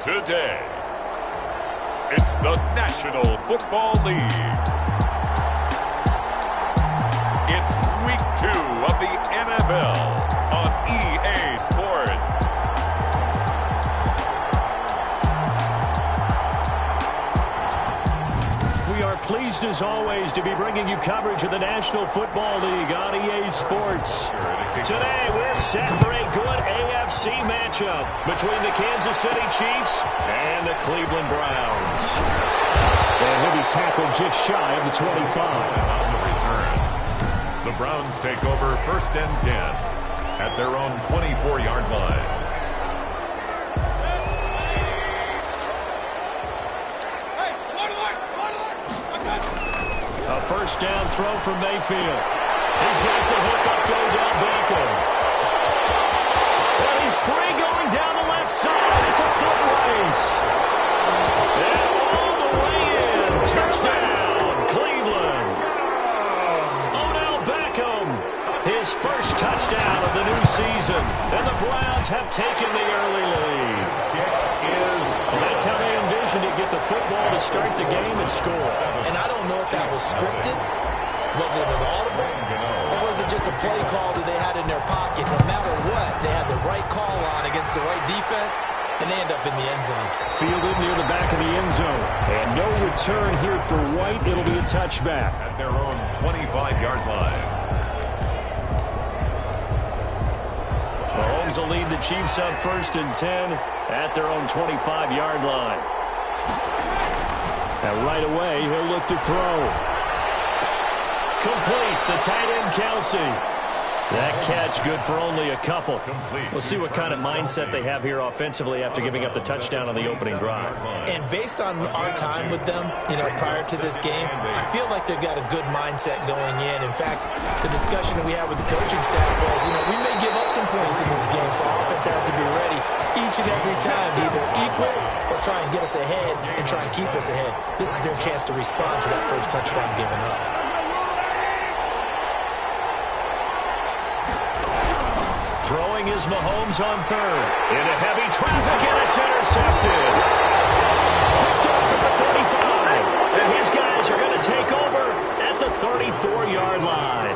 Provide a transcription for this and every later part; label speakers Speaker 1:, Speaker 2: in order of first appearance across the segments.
Speaker 1: today. It's the National Football League. It's Week 2 of the NFL on EA Sports.
Speaker 2: We are pleased as always to be bringing you coverage of the National Football League on EA Sports. Today we're set for a good AFC matchup between the Kansas City Chiefs and the Cleveland Browns. And he'll be tackled just shy of the 25.
Speaker 1: On the return, the Browns take over 1st and 10 at their own 24-yard line.
Speaker 2: A first down throw from Mayfield. He's got the hook up to Odell Beckham. And he's free going down the left side. It's a foot race. And all the way in. Touchdown, Cleveland. Odell Beckham, his first touchdown of the new season. And the Browns have taken the early lead. And that's how they envisioned to get the football to start the game and score.
Speaker 3: And I don't know if that was scripted. Was it an audible? Or was it just a play call that they had in their pocket? No matter what, they had the right call on against the right defense, and they end up in the end zone.
Speaker 2: Fielded near the back of the end zone. And no return here for White. It'll be a touchback.
Speaker 1: At their own 25-yard line.
Speaker 2: Mahomes will lead the Chiefs up 1st and 10 at their own 25-yard line. And right away, he'll look to throw. Complete, the tight end Kelsey. That catch good for only a couple. We'll see what kind of mindset they have here offensively after giving up the touchdown on the opening drive.
Speaker 3: And based on our time with them, prior to this game, I feel like they've got a good mindset going in. In fact, the discussion that we had with the coaching staff was, we may give up some points in this game, so offense has to be ready each and every time to either equal or try and get us ahead and try and keep us ahead. This is their chance to respond to that first touchdown given up.
Speaker 2: Throwing is Mahomes on 3rd. Into heavy traffic, and it's intercepted. Picked off at the 35. And his guys are going to take over at the 34-yard line.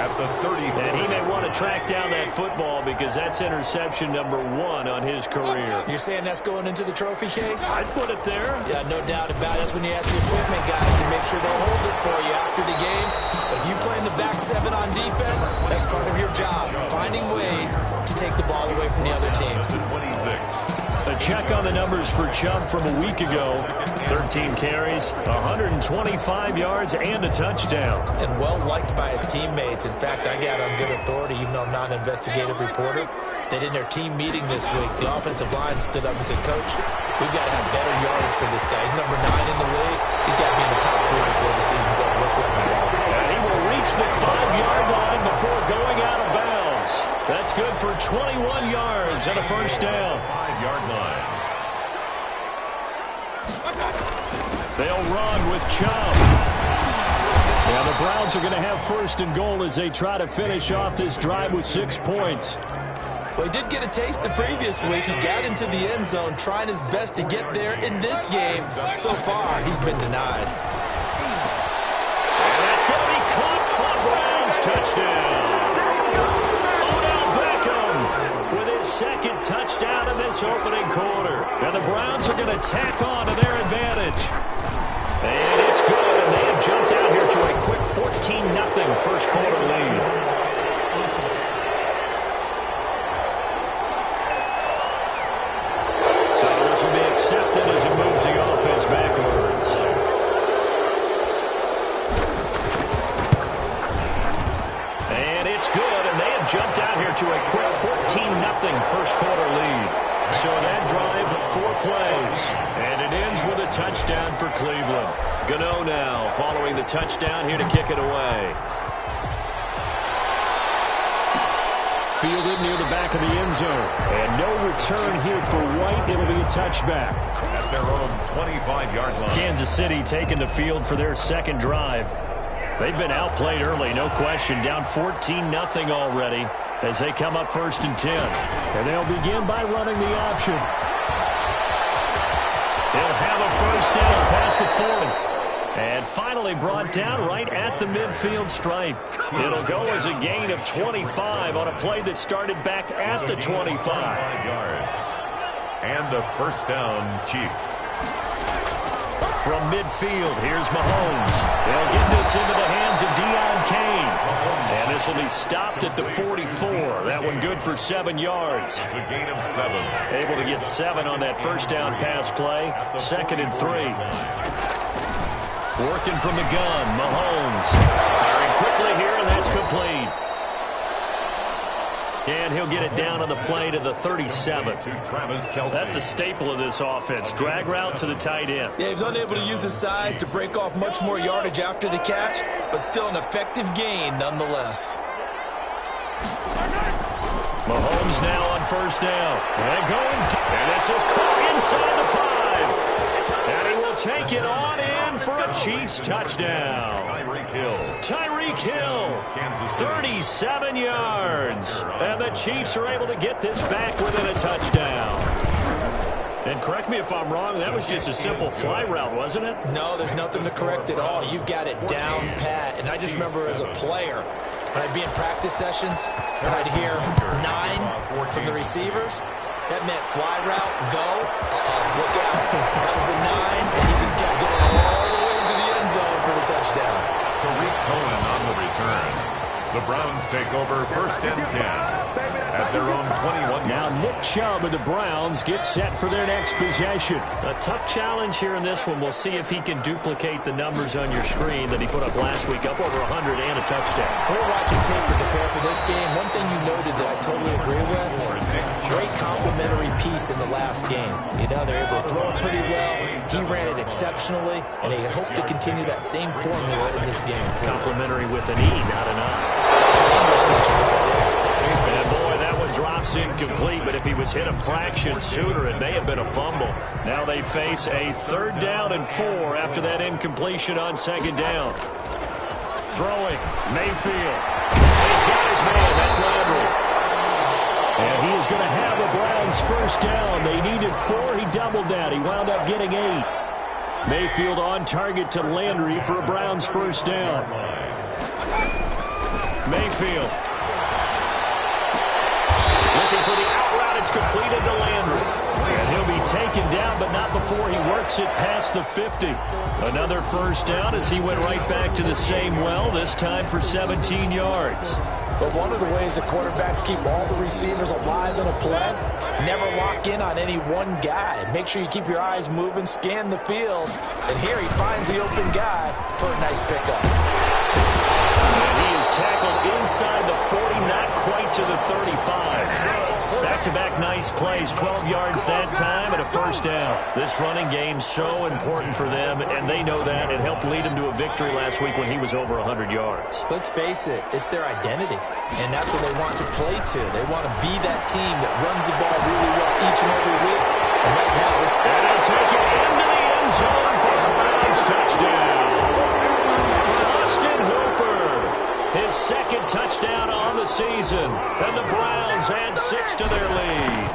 Speaker 1: At the 30.
Speaker 2: And he may want to track down that football because that's interception number 1 on his career.
Speaker 3: You're saying that's going into the trophy case?
Speaker 2: I'd put it there.
Speaker 3: Yeah, no doubt about it. That's when you ask the equipment guys to make sure they hold it for you after the game. But if you play in the back 7 on defense, that's part of your job, finding ways to take the ball away from the other team.
Speaker 1: The 26.
Speaker 2: A check on the numbers for Chubb from a week ago. 13 carries, 125 yards, and a touchdown.
Speaker 3: And well-liked by his teammates. In fact, I got on good authority, even though I'm not an investigative reporter, that in their team meeting this week, the offensive line stood up and said, Coach, we've got to have better yardage for this guy. He's number 9 in the league. He's got to be in the top 3 before the season's over. Let's run the ball.
Speaker 2: And he will reach the 5-yard line before going out of bounds. That's good for 21 yards and a first down.
Speaker 1: 5-yard line.
Speaker 2: They'll run with Chubb. Now the Browns are going to have 1st and goal as they try to finish off this drive with 6 points.
Speaker 3: Well, he did get a taste the previous week. He got into the end zone, trying his best to get there in this game. So far, he's been denied.
Speaker 2: And that's going to be caught for the Browns. Touchdown. Odell Beckham with his 2nd touchdown in this opening quarter. And the Browns are going to tack on to their advantage. And it's good, and they have jumped out here to a quick 14-0 first quarter lead. Accepted as he moves the offense backwards. And it's good, and they have jumped out here to a quick 14-0 first quarter lead. So that drive, 4 plays, and it ends with a touchdown for Cleveland. Gano now following the touchdown here to kick it away. Fielded near the back of the end zone. And no return here for White. It'll be a touchback.
Speaker 1: At their own 25-yard line.
Speaker 2: Kansas City taking the field for their 2nd drive. They've been outplayed early, no question. Down 14-0 already as they come up 1st and 10. And they'll begin by running the option. He'll have a first down past the 40. And finally brought down right at the midfield stripe. It'll go as a gain of 25 on a play that started back at the 25.
Speaker 1: Yards. And a first down, Chiefs.
Speaker 2: From midfield, here's Mahomes. They'll get this into the hands of Deion Kane. And this will be stopped at the 44. That one good for 7 yards.
Speaker 1: It's a gain of 7.
Speaker 2: Able to get 7 on that first down pass play. 2nd and 3. Working from the gun, Mahomes. Firing quickly here, and that's complete. And he'll get it down on the play to the 37. That's a staple of this offense. Drag route to the tight end.
Speaker 3: Yeah, he was unable to use his size to break off much more yardage after the catch, but still an effective gain nonetheless.
Speaker 2: Mahomes now on first down. And going, and this is caught inside the 5. And he will take it on in for a Chiefs touchdown. Tyreek Hill, 37 yards. And the Chiefs are able to get this back within a touchdown. And correct me if I'm wrong, that was just a simple fly route, wasn't it?
Speaker 3: No, there's nothing to correct at all. You've got it down pat. And I just remember as a player, when I'd be in practice sessions, and I'd hear 9 from the receivers, that meant fly route, go, look out. That was the 9, and he just kept going all the way into the end zone for the touchdown.
Speaker 1: Tariq Cohen on the return. The Browns take over 1st and 10 at their own 21.
Speaker 2: Now Nick Chubb of the Browns gets set for their next possession. A tough challenge here in this one. We'll see if he can duplicate the numbers on your screen that he put up last week, up over 100 and a touchdown.
Speaker 3: We're watching tape to prepare for this game. One thing you noted that I totally agree with, great complimentary piece in the last game. You know, they're able to throw it pretty well. He ran it exceptionally, and they hope to continue that same formula in this game.
Speaker 2: Complimentary with an E, not an I.
Speaker 3: That's an English teacher right there.
Speaker 2: And boy, that one drops incomplete, but if he was hit a fraction sooner, it may have been a fumble. Now they face a 3rd down and 4 after that incompletion on 2nd down. Throwing, Mayfield. He's got his man, that's Landry. And he is going to have the Browns first down. They needed 4, he doubled that. He wound up getting 8. Mayfield on target to Landry for a Browns first down. Mayfield. Looking for the out route. It's completed to Landry. And he'll be taken down, but not before he works it past the 50. Another first down as he went right back to the same well, this time for 17 yards.
Speaker 3: But one of the ways the quarterbacks keep all the receivers alive in a play, never lock in on any one guy. Make sure you keep your eyes moving, scan the field. And here he finds the open guy for a nice pickup.
Speaker 2: He is tackled inside the 40, not quite to the 35. Back-to-back nice plays, 12 yards that time and a first down. This running game so important for them, and they know that. It helped lead them to a victory last week when he was over 100 yards.
Speaker 3: Let's face it, it's their identity, and that's what they want to play to. They want to be that team that runs the ball really well each and every week. And right now,
Speaker 2: and they'll take it into the end zone for a Browns touchdown. Austin Hooper, his 2nd touchdown on the season, and the Browns add 6 to their lead.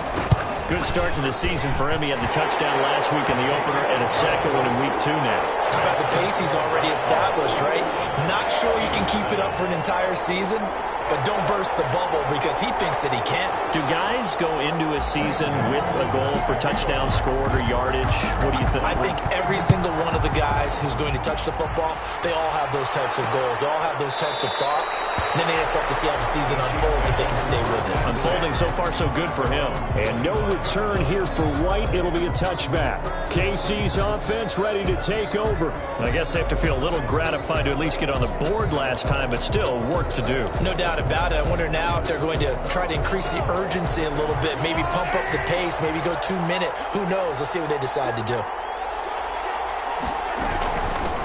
Speaker 2: Good start to the season for him. He had the touchdown last week in the opener and a 2nd one in week 2 now.
Speaker 3: How about the pace he's already established, right? Not sure you can keep it up for an entire season, but don't burst the bubble because he thinks that he can.
Speaker 2: Do guys go into a season with a goal for touchdown scored or yardage? What do you think?
Speaker 3: I think every single one of the guys who's going to touch the football, they all have those types of goals. They all have those types of thoughts. And then they just have to see how the season unfolds if they can stay with it.
Speaker 2: Unfolding so far so good for him. And no return here for White. It'll be a touchback. KC's offense ready to take over. I guess they have to feel a little gratified to at least get on the board last time, but still work to do.
Speaker 3: No doubt about it. I wonder now if they're going to try to increase the urgency a little bit, maybe pump up the pace, maybe go 2-minute. Who knows? Let's see what they decide to do.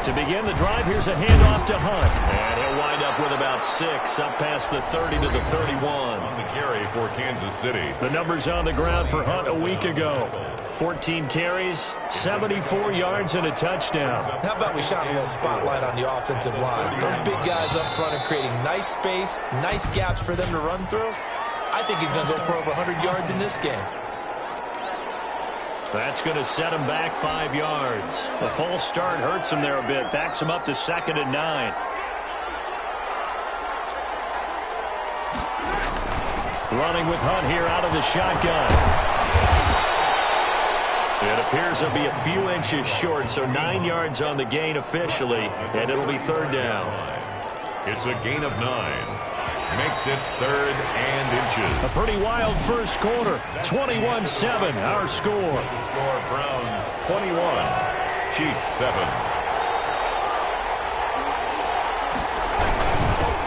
Speaker 2: To begin the drive, here's a handoff to Hunt. And he'll wind up with about 6, up past the 30 to the 31.
Speaker 1: On the carry for Kansas City.
Speaker 2: The numbers on the ground for Hunt a week ago. 14 carries, 74 yards, and a touchdown.
Speaker 3: How about we shine a little spotlight on the offensive line? Those big guys up front are creating nice space, nice gaps for them to run through. I think he's going to go for over 100 yards in this game.
Speaker 2: That's going to set him back 5 yards. A false start hurts him there a bit. Backs him up to 2nd and 9. Running with Hunt here out of the shotgun. It appears he'll be a few inches short, so 9 yards on the gain officially, and it'll be 3rd down.
Speaker 1: It's a gain of 9. Makes it 3rd and inches.
Speaker 2: A pretty wild first quarter. 21-7, our score.
Speaker 1: The score, Browns 21, Chiefs 7.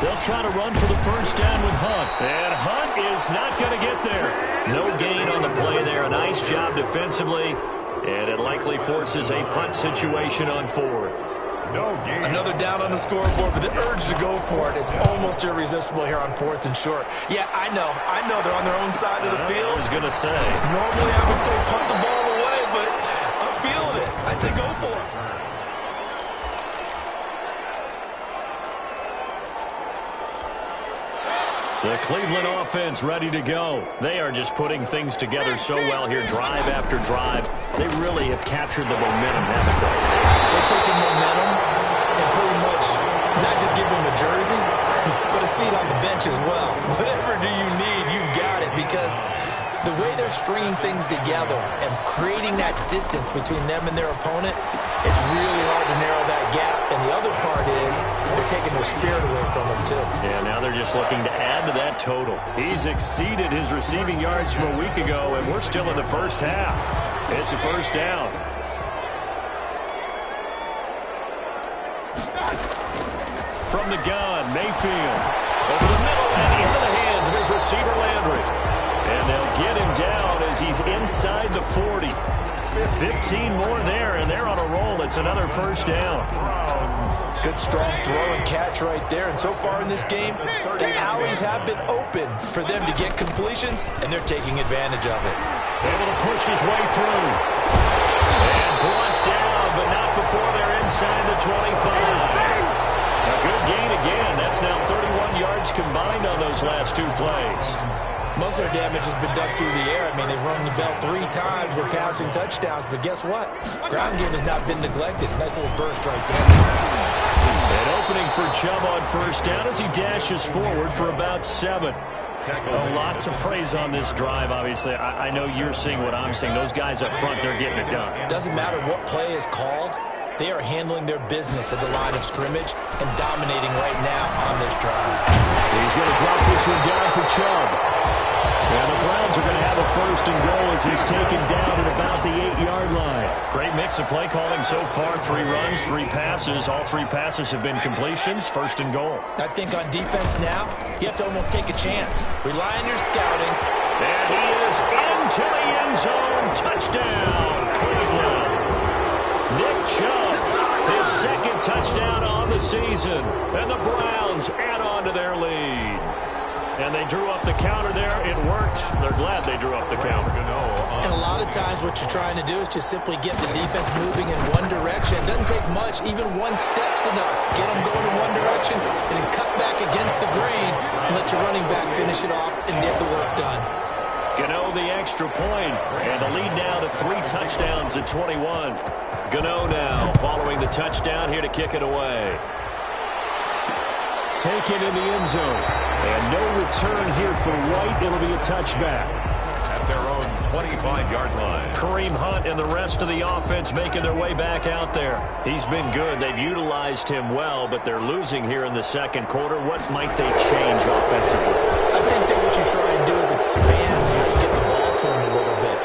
Speaker 2: They'll try to run for the first down with Hunt. And Hunt is not going to get there. No gain on the play there. A nice job defensively. And it likely forces a punt situation on 4th.
Speaker 1: No gain.
Speaker 3: Another down on the scoreboard, but the urge to go for it is almost irresistible here on 4th and short. Yeah, I know they're on their own side of the field.
Speaker 2: I was going to say.
Speaker 3: Normally I would say punt the ball away, but I'm feeling it. I say go for it.
Speaker 2: The Cleveland offense ready to go. They are just putting things together so well here, drive after drive. They really have captured the momentum, haven't they?
Speaker 3: They're taking momentum and pretty much not just giving them a jersey, but a seat on the bench as well. Whatever do you need, you've got it, because the way they're stringing things together and creating that distance between them and their opponent, it's really hard to narrow that gap. And the other part is they're taking their spirit away from them, too.
Speaker 2: Yeah, now they're just looking to add to that total. He's exceeded his receiving yards from a week ago, and we're still in the first half. It's a first down. From the gun, Mayfield. Over the middle and into the hands of his receiver, Landry. And they'll get him down as he's inside the 40. 15 more there, and they're on a roll. It's another first down.
Speaker 3: Good, strong throw and catch right there. And so far in this game, the alleys have been open for them to get completions, and they're taking advantage of it.
Speaker 2: Able to push his way through. And brought down, but not before they're inside the 25. A good gain again. That's now 31 yards combined on those last 2 plays.
Speaker 3: Most of their damage has been done through the air. I mean, they've rung the bell 3 times with passing touchdowns, but guess what? Ground game has not been neglected. Nice little burst right there.
Speaker 2: An opening for Chubb on first down as he dashes forward for about 7. Lots of praise on this drive, obviously. I know you're seeing what I'm seeing. Those guys up front, they're getting it done.
Speaker 3: Doesn't matter what play is called. They are handling their business at the line of scrimmage and dominating right now on this drive.
Speaker 2: He's going to drop this one down for Chubb. And the Browns are going to have a first and goal as he's taken down at about the 8-yard line. Great mix of play calling so far. 3 runs, 3 passes. All 3 passes have been completions. First and goal.
Speaker 3: I think on defense now, you have to almost take a chance. Rely on your scouting.
Speaker 2: And he is into the end zone. Touchdown, Cleveland. Nick Chubb, his 2nd touchdown on the season. And the Browns add on to their lead. And they drew up the counter there. It worked. They're glad they drew up the counter.
Speaker 3: And a lot of times what you're trying to do is just simply get the defense moving in one direction. It doesn't take much. Even 1 step's enough. Get them going in one direction and then cut back against the grain and let your running back finish it off and get the work done.
Speaker 2: Gano the extra point, and the lead now to 3 touchdowns at 21. Gano now following the touchdown here to kick it away. Taken in the end zone. And no return here for White. It'll be a touchback.
Speaker 1: At their own 25-yard line.
Speaker 2: Kareem Hunt and the rest of the offense making their way back out there. He's been good. They've utilized him well, but they're losing here in the 2nd quarter. What might they change offensively?
Speaker 3: I think that what you try and do is expand how you get the ball to him a little bit.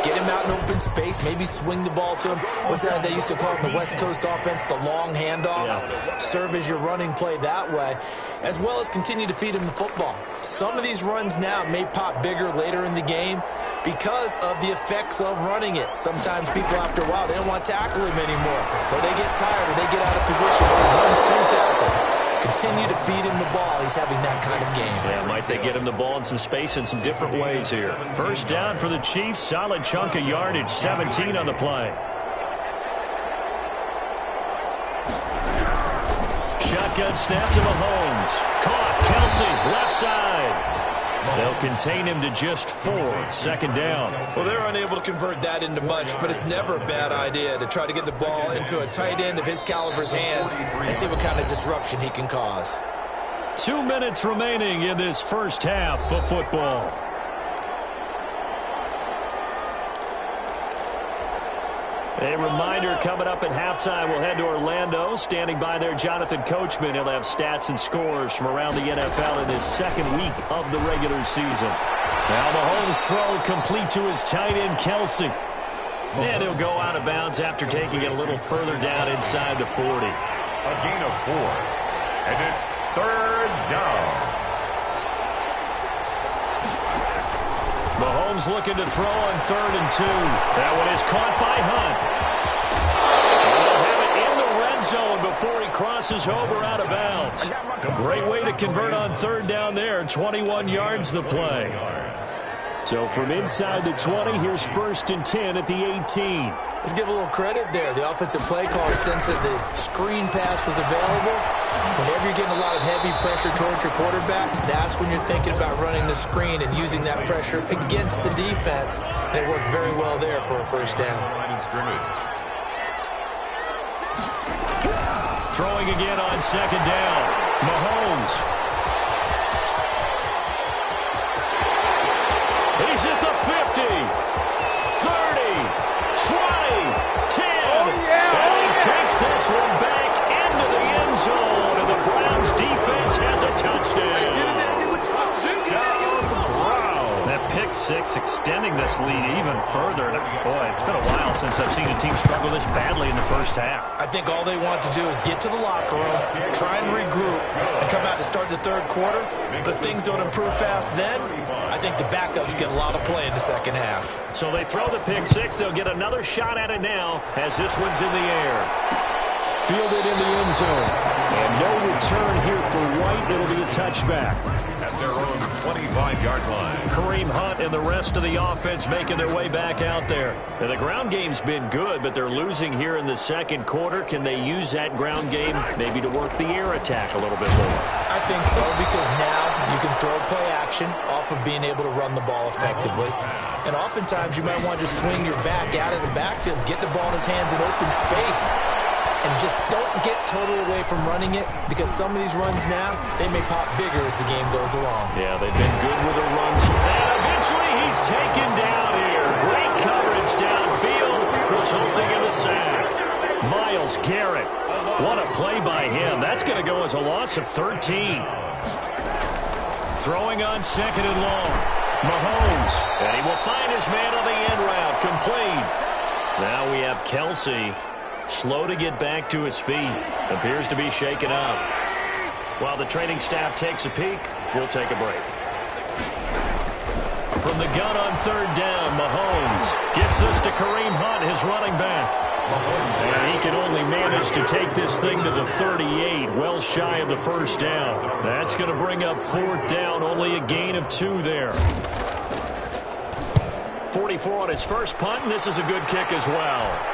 Speaker 3: Get him out in open space, maybe swing the ball to him. What's that they used to call it in the West Coast offense, the long handoff? Yeah. Serve as your running play that way, as well as continue to feed him the football. Some of these runs now may pop bigger later in the game because of the effects of running it. Sometimes people, after a while, they don't want to tackle him anymore, or they get tired, or they get out of position, or he runs 2 tackles. Continue to feed him the ball. He's having that kind of game.
Speaker 2: Yeah, might they get him the ball in some space in some different ways here. First down for the Chiefs. Solid chunk of yardage. 17 on the play. Shotgun snap to Mahomes. Caught. Kelsey, left side. They'll contain him to just 4. Second down.
Speaker 3: Well, they're unable to convert that into much, but it's never a bad idea to try to get the ball into a tight end of his caliber's hands and see what kind of disruption he can cause.
Speaker 2: 2 minutes remaining in this first half of football. A reminder, coming up at halftime, we'll head to Orlando. Standing by there, Jonathan Coachman. He'll have stats and scores from around the NFL in his second week of the regular season. Now Mahomes' throw complete to his tight end, Kelce. And he'll go out of bounds after taking it a little further down inside the 40.
Speaker 1: A gain of 4. And it's third down.
Speaker 2: Mahomes looking to throw on 3rd and 2. That one is caught by Hunt. They'll have it in the red zone before he crosses over out of bounds. A great way to convert on 3rd down there. 21 yards the play. So from inside the 20, here's 1st and 10 at the 18.
Speaker 3: Let's give a little credit there. The offensive play caller sensed that the screen pass was available. Whenever you're getting a lot of heavy pressure towards your quarterback, that's when you're thinking about running the screen and using that pressure against the defense. And it worked very well there for a first down.
Speaker 2: Throwing again on 2nd down. Mahomes. He's at the 50, 30, 20, 10. And he takes this one back into the end zone, and the Browns defense has a touchdown. That pick six extending this lead even further. Boy, it's been a while since I've seen a team struggle this badly in the first half.
Speaker 3: I think all they want to do is get to the locker room, try and regroup, and come out to start the 3rd quarter. But if things don't improve fast then, I think the backups get a lot of play in the second half.
Speaker 2: So they throw the pick six. They'll get another shot at it now as this one's in the air. Fielded in the end zone. And no return here for White. It'll be a touchback.
Speaker 1: At their own 25-yard line.
Speaker 2: Kareem Hunt and the rest of the offense making their way back out there. Now, the ground game's been good, but they're losing here in the second quarter. Can they use that ground game maybe to work the air attack a little bit more?
Speaker 3: I think so, because now you can throw play action off of being able to run the ball effectively. And oftentimes you might want to just swing your back out of the backfield, get the ball in his hands in open space, and just don't get totally away from running it, because some of these runs now, they may pop bigger as the game goes along.
Speaker 2: Yeah, they've been good with the runs. And eventually he's taken down here. Great coverage downfield, resulting in the sack. Myles Garrett. What a play by him. That's going to go as a loss of 13. Throwing on 2nd and long. Mahomes. And he will find his man on the end route. Complete. Now we have Kelce. Slow to get back to his feet. Appears to be shaken up. While the training staff takes a peek, we'll take a break. From the gun on 3rd down, Mahomes gets this to Kareem Hunt, his running back. And he can only manage to take this thing to the 38, well shy of the first down. That's going to bring up 4th down, only a gain of 2 there. 44 on his first punt, and this is a good kick as well.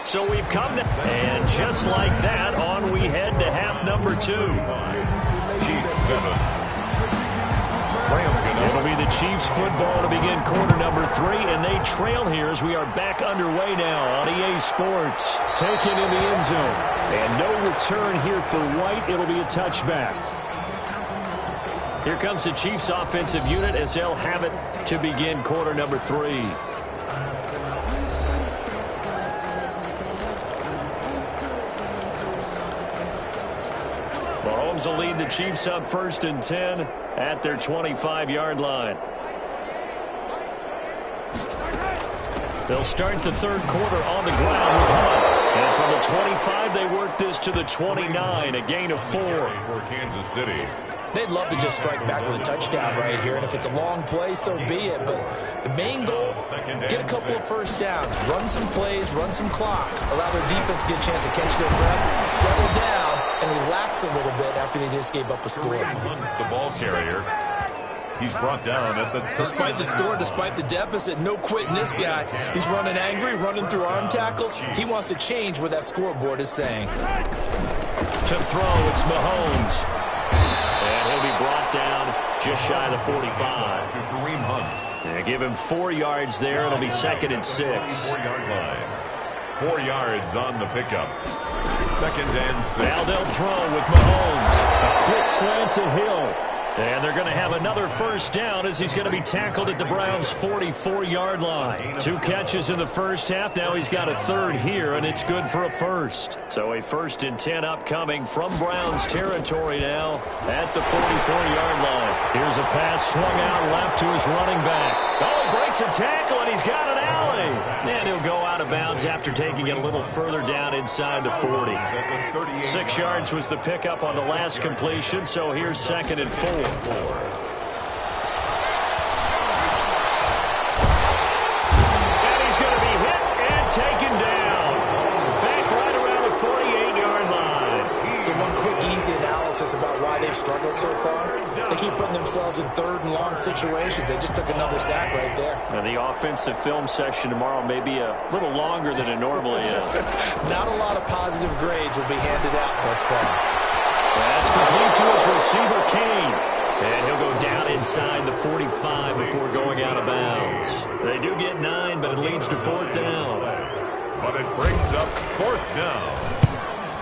Speaker 2: So we've come to, and just like that, on we head to half number 2.
Speaker 1: Chiefs 7.
Speaker 2: It'll be the Chiefs football to begin quarter number 3, and they trail here as we are back underway now on EA Sports. Taken in the end zone, and no return here for White. It'll be a touchback. Here comes the Chiefs offensive unit as they'll have it to begin quarter number 3. Mahomes will lead the Chiefs up 1st and 10 at their 25-yard line. They'll start the 3rd quarter on the ground with Hunt. And from the 25, they work this to the 29, a gain of 4.
Speaker 1: For Kansas City.
Speaker 3: They'd love to just strike back with a touchdown right here, and if it's a long play, so be it. But the main goal, get a couple of first downs, run some plays, run some clock, allow their defense to get a chance to catch their breath, settle down, and relax a little bit after they just gave up a score.
Speaker 1: The ball carrier. He's brought down at the...
Speaker 3: Despite the score, despite the deficit, no quitting this guy. He's running angry, running through arm tackles. He wants to change what that scoreboard is saying.
Speaker 2: To throw, it's Mahomes. And he'll be brought down just shy of the 45.
Speaker 1: To Kareem Hunt.
Speaker 2: They give him 4 yards there. It'll be 2nd and 6.
Speaker 1: 4-yard line. 4 yards on the pickup. 2nd and 6.
Speaker 2: Now they'll throw with Mahomes. A quick slant to Hill. And they're going to have another first down as he's going to be tackled at the Browns' 44-yard line. 2 catches in the first half. Now he's got a 3rd here, and it's good for a first. So a 1st and 10 upcoming from Browns territory now at the 44-yard line. Here's a pass swung out left to his running back. Oh, breaks a tackle, and he's got an alley. And he'll go out of bounds after taking it a little further down inside the 40. 6 yards was the pickup on the last completion, so here's 2nd and 4. And he's going to be hit and taken down. Back right around the 48-yard line.
Speaker 3: So one quick, easy analysis about why they've struggled so far. They keep putting themselves in 3rd and long situations. They just took another sack right there.
Speaker 2: Now the offensive film session tomorrow may be a little longer than it normally is.
Speaker 3: Not a lot of positive grades will be handed out thus far.
Speaker 2: That's complete to his receiver, Kane. And he'll go down inside the 45 before going out of bounds. They do get 9, but it leads to 4th down.
Speaker 1: But it brings up 4th down.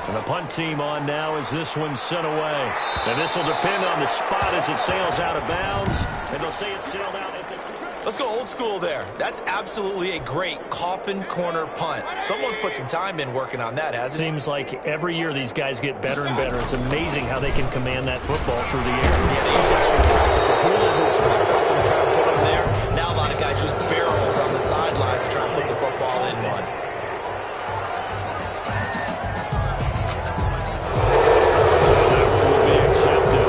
Speaker 2: And the punt team on now as this one's sent away. And this will depend on the spot as it sails out of bounds. And they'll say it sailed out at the...
Speaker 3: Let's go old school there. That's absolutely a great coffin corner punt. Someone's put some time in working on that, hasn't it?
Speaker 2: Seems like every year these guys get better and better. It's amazing how they can command that football through the air.
Speaker 3: Yeah, they used to actually practice with hula hoops when they cut some try to put them there. Now a lot of guys use barrels on the sidelines to try and put the football in one.
Speaker 2: So that will be accepted.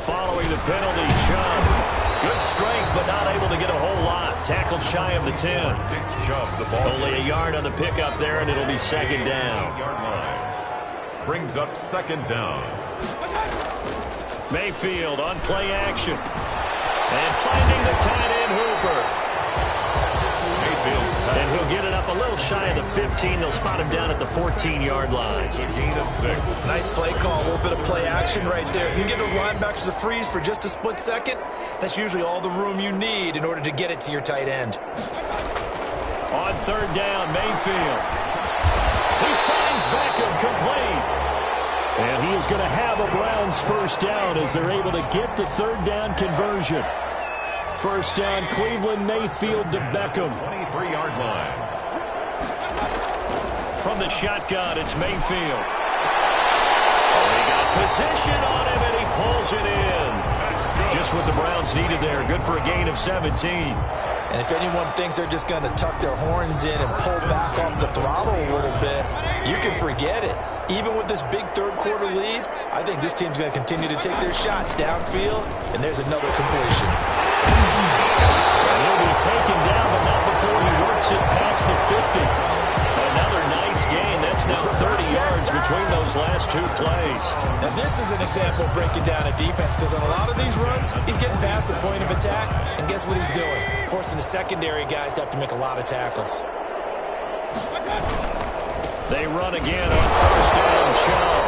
Speaker 2: Following the penalty, Chubb. Good strength, but not able to get a whole lot. Tackled shy of the 10.
Speaker 1: Chubb, the ball.
Speaker 2: Only a yard on the pickup there, and it'll be 2nd down.
Speaker 1: 8-yard line. Brings up 2nd down.
Speaker 2: Mayfield on play action. And finding the tight end Hooper.
Speaker 1: Mayfield's
Speaker 2: And he'll get it up a little shy of the 15. They'll spot him down at the 14-yard line.
Speaker 1: a gain of 6.
Speaker 3: Nice play call, a little bit of play action right there. If you can get those linebackers to freeze for just a split second, that's usually all the room you need in order to get it to your tight end.
Speaker 2: On 3rd down, Mayfield. He finds Beckham complete. And he is going to have a Browns first down as they're able to get the 3rd down conversion. First down, Cleveland, Mayfield to Beckham.
Speaker 1: 23-yard line.
Speaker 2: From the shotgun, it's Mayfield. Oh, he got position on him, and he pulls it in. Just what the Browns needed there. Good for a gain of 17.
Speaker 3: And if anyone thinks they're just going to tuck their horns in and pull back off the throttle a little bit, you can forget it. Even with this big 3rd quarter lead, I think this team's going to continue to take their shots downfield, and there's another completion.
Speaker 2: And he'll be taken down, but not before he works it past the 50. Another nice gain. That's now 30 yards between those last 2 plays.
Speaker 3: Now this is an example of breaking down a defense, because on a lot of these runs, he's getting past the point of attack, and guess what he's doing? Forcing the secondary guys to have to make a lot of tackles.
Speaker 2: They run again on 1st down, Chubb.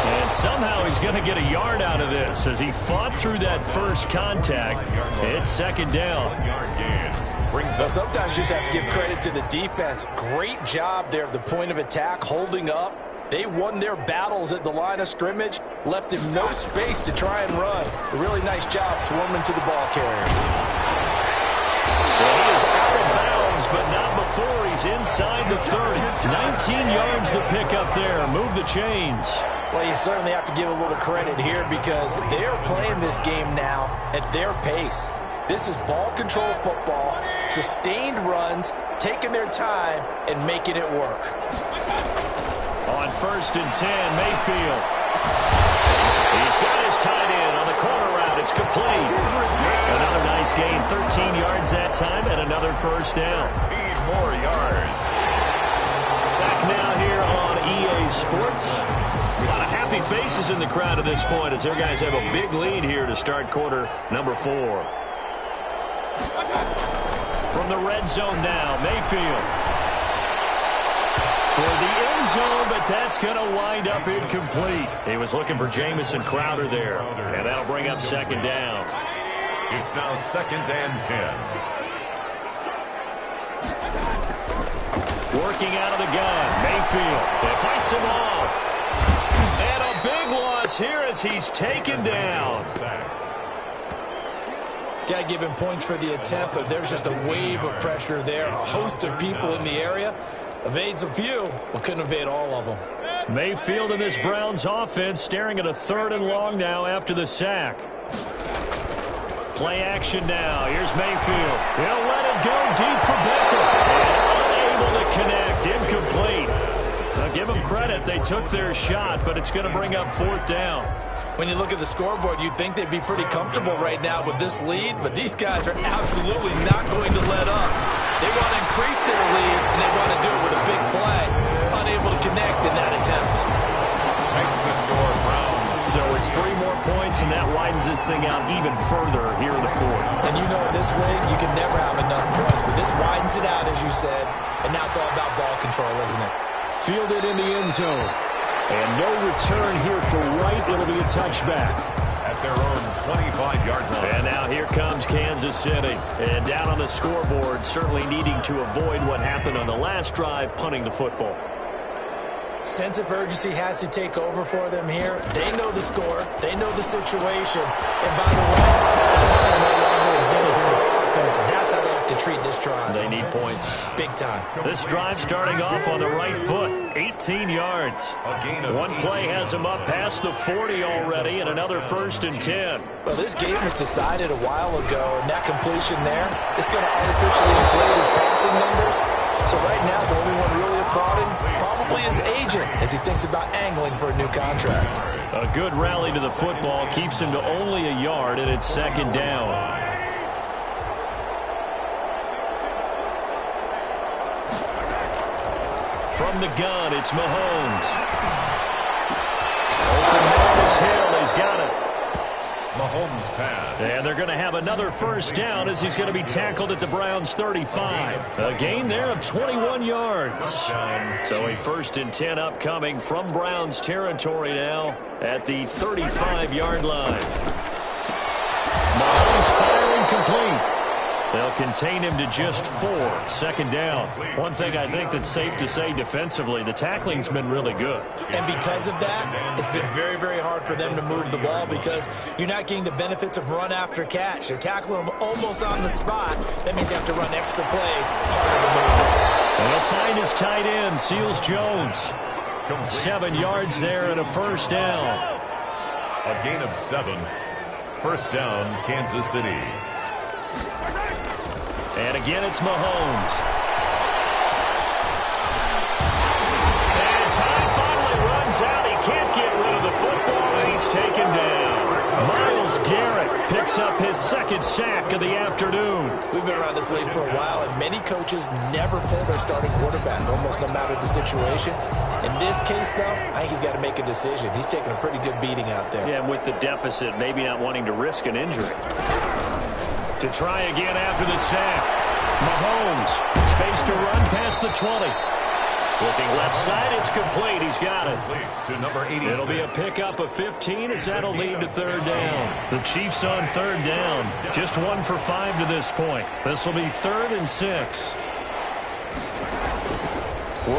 Speaker 2: And somehow he's going to get a yard out of this as he fought through that first contact. It's 2nd down.
Speaker 1: 1-yard gain. Brings
Speaker 3: Well,
Speaker 1: up
Speaker 3: sometimes you just have to give credit to the defense. Great job there at the point of attack, holding up. They won their battles at the line of scrimmage, left him no space to try and run. A really nice job swarming to the ball carrier.
Speaker 2: Well, he is out of bounds, but not before he's inside the 30. 19 yards the pickup there. Move the chains.
Speaker 3: Well, you certainly have to give a little credit here because they're playing this game now at their pace. This is ball control football, sustained runs, taking their time, and making it work.
Speaker 2: On 1st and 10, Mayfield. He's got his tight end on the corner route. It's complete. Another nice gain, 13 yards that time, and another first down.
Speaker 1: 15 more yards.
Speaker 2: Blaze Sports. A lot of happy faces in the crowd at this point as their guys have a big lead here to start quarter number 4. From the red zone now, Mayfield. Toward the end zone, but that's going to wind up incomplete. He was looking for Jamison Crowder there, and that'll bring up second down.
Speaker 1: It's now 2nd and 10.
Speaker 2: Working out of the gun, Mayfield. They fights him off. And a big loss here as he's taken down.
Speaker 3: Got to give him points for the attempt, but there's just a wave of pressure there. A host of people in the area. Evades a few, but couldn't evade all of them.
Speaker 2: Mayfield in this Browns offense staring at a 3rd and long now after the sack. Play action now. Here's Mayfield. He'll let it go deep for Becker. And unable to connect. Incomplete. Now give them credit. They took their shot, but it's going to bring up 4th down.
Speaker 3: When you look at the scoreboard, you'd think they'd be pretty comfortable right now with this lead, but these guys are absolutely not going to let up. They want to increase their lead, and they want to do it with a big play. Unable to connect in that attempt.
Speaker 1: Makes the score Browns.
Speaker 2: So it's 3 more points, and that widens this thing out even further here in the 4th.
Speaker 3: And you know in this league, you can never have enough points, but this widens it out, as you said, and now it's all about ball control, isn't it?
Speaker 2: Fielded in the end zone. And no return here for Wright. It'll be a touchback.
Speaker 1: At their own 25-yard line.
Speaker 2: And now here comes Kansas City. And down on the scoreboard, certainly needing to avoid what happened on the last drive, punting the football.
Speaker 3: Sense of urgency has to take over for them here. They know the score. They know the situation. And by the way, the punting no longer exists in their offense. That's how they have to treat this drive.
Speaker 2: They need points.
Speaker 3: Big time.
Speaker 2: This drive starting off on the right foot. 18 yards. One play has him up past the 40 already, and another 1st and 10.
Speaker 3: Well, this game was decided a while ago, and that completion there is going to artificially inflate his passing numbers. So right now, the only one really applauding probably his agent as he thinks about angling for a new contract.
Speaker 2: A good rally to the football keeps him to only a yard, and it's 2nd down. From the gun, it's Mahomes. Open man is Hill. He's got it.
Speaker 1: Mahomes pass.
Speaker 2: And they're going to have another 1st down as he's going to be tackled at the Browns' 35. A gain there of 21 yards. So a 1st and 10 upcoming from Browns territory now at the 35-yard line. Mahomes firing complete. They'll contain him to just 4. 2nd down. One thing I think that's safe to say defensively, the tackling's been really good.
Speaker 3: And because of that, it's been very, very hard for them to move the ball because you're not getting the benefits of run after catch. They're tackling them almost on the spot. That means you have to run extra plays, harder to move them.
Speaker 2: And he'll find his tight end, Seals Jones. 7 yards there and a 1st down.
Speaker 1: A gain of 7. 1st down, Kansas City.
Speaker 2: And again, it's Mahomes. And time finally runs out. He can't get rid of the football, and he's taken down. Myles Garrett picks up his 2nd sack of the afternoon.
Speaker 3: We've been around this league for a while, and many coaches never pull their starting quarterback, almost no matter the situation. In this case, though, I think he's got to make a decision. He's taking a pretty good beating out there.
Speaker 2: Yeah, and with the deficit, maybe not wanting to risk an injury. To try again after the sack. Mahomes, space to run past the 20. Looking left side, it's complete. He's got it.
Speaker 1: To number 86.
Speaker 2: It'll be a pickup of 15 as that'll lead to 3rd down. The Chiefs on 3rd down. Just 1 for 5 to this point. This will be 3rd and 6.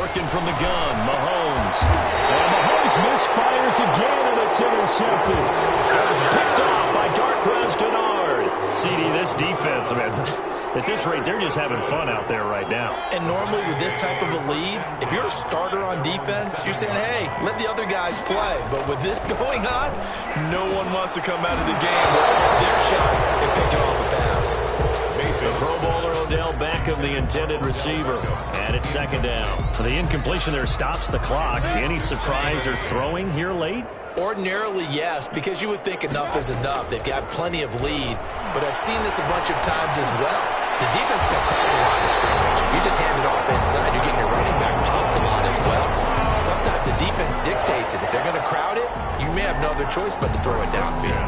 Speaker 2: Working from the gun, Mahomes. And Mahomes misfires again, and it's intercepted. Picked off by Darqueze Dennard. CD, this defense, man, at this rate, they're just having fun out there right now.
Speaker 3: And normally with this type of a lead, if you're a starter on defense, you're saying, hey, let the other guys play. But with this going on, no one wants to come out of the game with their shot at picking off a pass.
Speaker 2: The Pro Bowler Odell Beckham, the intended receiver. And it's 2nd down. The incompletion there stops the clock. Any surprise they're throwing here late?
Speaker 3: Ordinarily, yes, because you would think enough is enough. They've got plenty of lead, but I've seen this a bunch of times as well. The defense can crowd the line of scrimmage. If you just hand it off inside, you're getting your running back pumped a lot as well. sometimes the defense dictates it. If they're going to crowd it, you may have no other choice but to throw it downfield.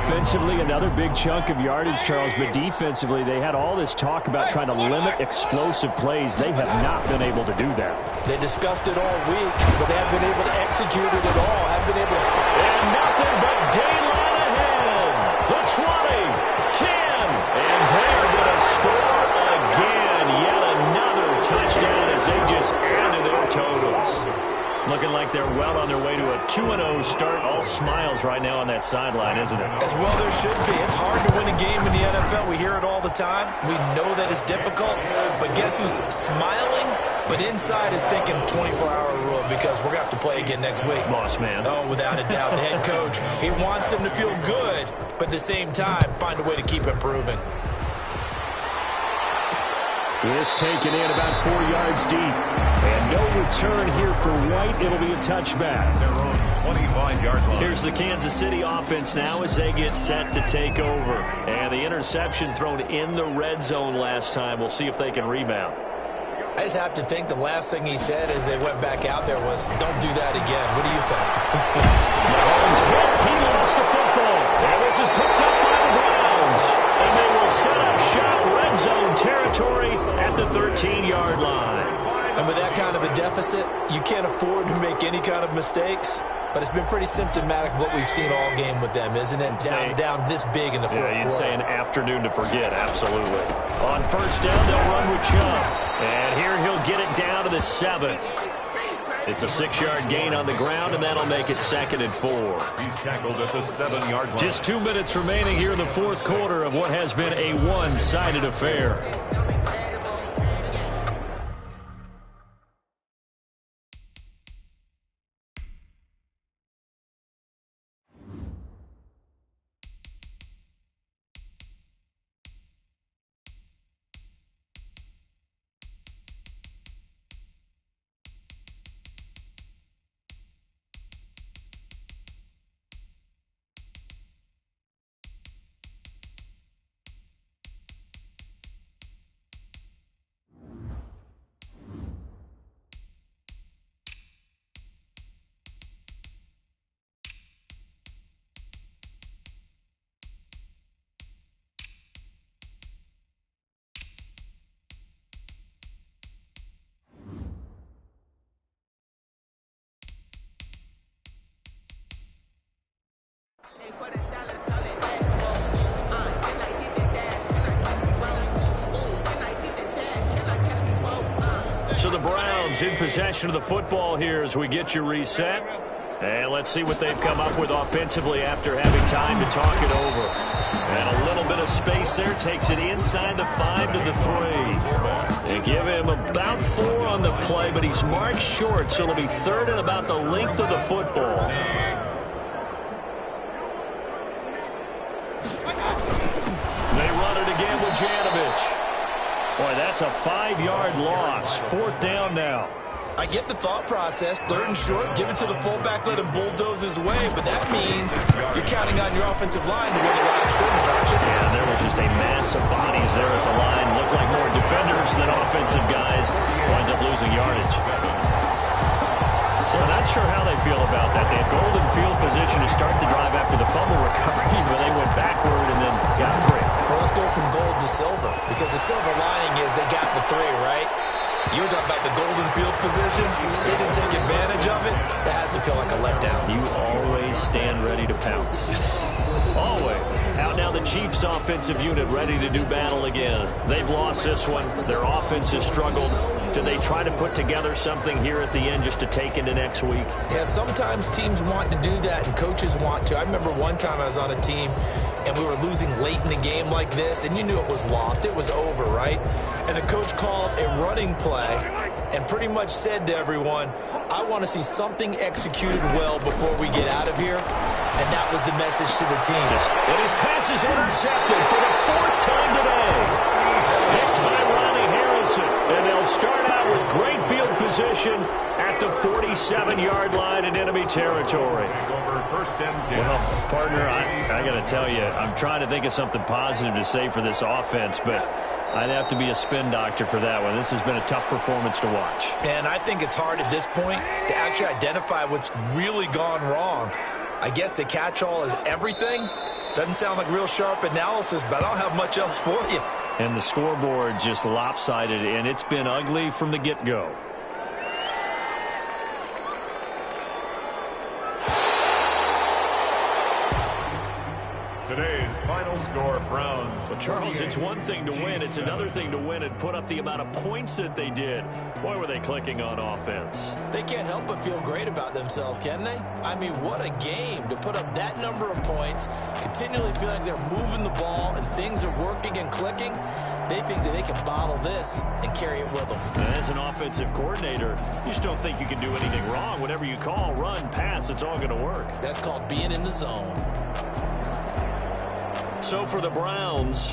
Speaker 2: Offensively, another big chunk of yardage, Charles, but defensively, they had all this talk about trying to limit explosive plays. They have not been able to do that.
Speaker 3: They discussed it all week, but they haven't been able to execute it at all. Haven't been able to.
Speaker 2: And nothing but daylight ahead. The 20, 10, and they're going to score again. Yet another touchdown as they just add to their totals. Looking like they're well on their way to a 2-0 start. All smiles right now on that sideline, isn't it?
Speaker 3: As well there should be. It's hard to win a game in the NFL. We hear it all the time. We know that it's difficult. But guess who's smiling? But inside is thinking 24-hour rule because we're going to have to play again next week.
Speaker 2: Boss man.
Speaker 3: Oh, without a doubt. The head coach, he wants them to feel good, but at the same time, find a way to keep improving.
Speaker 2: This taken in about 4 yards deep. And no return here for White. It'll be a touchback.
Speaker 1: Their own 25-yard line.
Speaker 2: Here's the Kansas City offense now as they get set to take over. And the interception thrown in the red zone last time. We'll see if they can rebound.
Speaker 3: I just have to think the last thing he said as they went back out there was, don't do that again. What do you think?
Speaker 2: Mahomes hit. He lost the football. And this is picked up by the Browns. And they will set up shop red zone territory at the 13-yard line.
Speaker 3: And with that kind of a deficit, you can't afford to make any kind of mistakes. But it's been pretty symptomatic of what we've seen all game with them, isn't it? Down this big in the fourth quarter.
Speaker 2: Yeah, you'd say an afternoon to forget, absolutely. On first down, they'll run with Chubb. And here he'll get it down to the 7. It's a 6-yard gain on the ground, and that'll make it 2nd and 4.
Speaker 1: He's tackled at the 7-yard line.
Speaker 2: Just 2 minutes remaining here in the fourth quarter of what has been a one-sided affair. So the Browns in possession of the football here as we get you reset. And let's see what they've come up with offensively after having time to talk it over. And a little bit of space there takes it inside the 5 to the 3. And give him about 4 on the play, but he's marked short, so it'll be 3rd and about the length of the football. They run it again with Janovich. Boy, that's a 5-yard loss. 4th down now.
Speaker 3: I get the thought process. 3rd and short, give it to the fullback, let him bulldoze his way. But that means you're counting on your offensive line to win a lot of scrimmage, aren't you?
Speaker 2: Yeah, there was just a mass of bodies there at the line. Looked like more defenders than offensive guys. Winds up losing yardage. So not sure how they feel about that. They had golden field position to start the drive after the fumble recovery, but they went backward and then got 3.
Speaker 3: Well, let's go from gold to silver, because the silver lining is they got the 3, right? You were talking about the golden field position. They didn't take advantage of it. That has to feel like a letdown.
Speaker 2: You always stand ready to pounce. Always. Out now the Chiefs offensive unit ready to do battle again. They've lost this one. Their offense has struggled. Do they try to put together something here at the end just to take into next week?
Speaker 3: Yeah, sometimes teams want to do that and coaches want to. I remember one time I was on a team and we were losing late in the game like this, and you knew it was lost. It was over, right? And the coach called a running play and pretty much said to everyone, I want to see something executed well before we get out of here. And that was the message to the team.
Speaker 2: And his pass is intercepted for the 4th time today. Picked by Ronnie Harrison. And they'll start out with great field position at the 47-yard line in enemy territory. Well, partner, I got to tell you, I'm trying to think of something positive to say for this offense, but I'd have to be a spin doctor for that one. This has been a tough performance to watch.
Speaker 3: And I think it's hard at this point to actually identify what's really gone wrong. I guess the catch-all is everything. Doesn't sound like real sharp analysis, but I don't have much else for you.
Speaker 2: And the scoreboard just lopsided, and it's been ugly from the get-go.
Speaker 1: Today's final score, Browns.
Speaker 2: Well, Charles, it's one thing to win. It's another thing to win and put up the amount of points that they did. Boy, were they clicking on offense.
Speaker 3: They can't help but feel great about themselves, can they? I mean, what a game to put up that number of points, continually feel like they're moving the ball and things are working and clicking. They think that they can bottle this and carry it with them.
Speaker 2: And as an offensive coordinator, you just don't think you can do anything wrong. Whatever you call, run, pass, it's all going to work.
Speaker 3: That's called being in the zone.
Speaker 2: So for the Browns,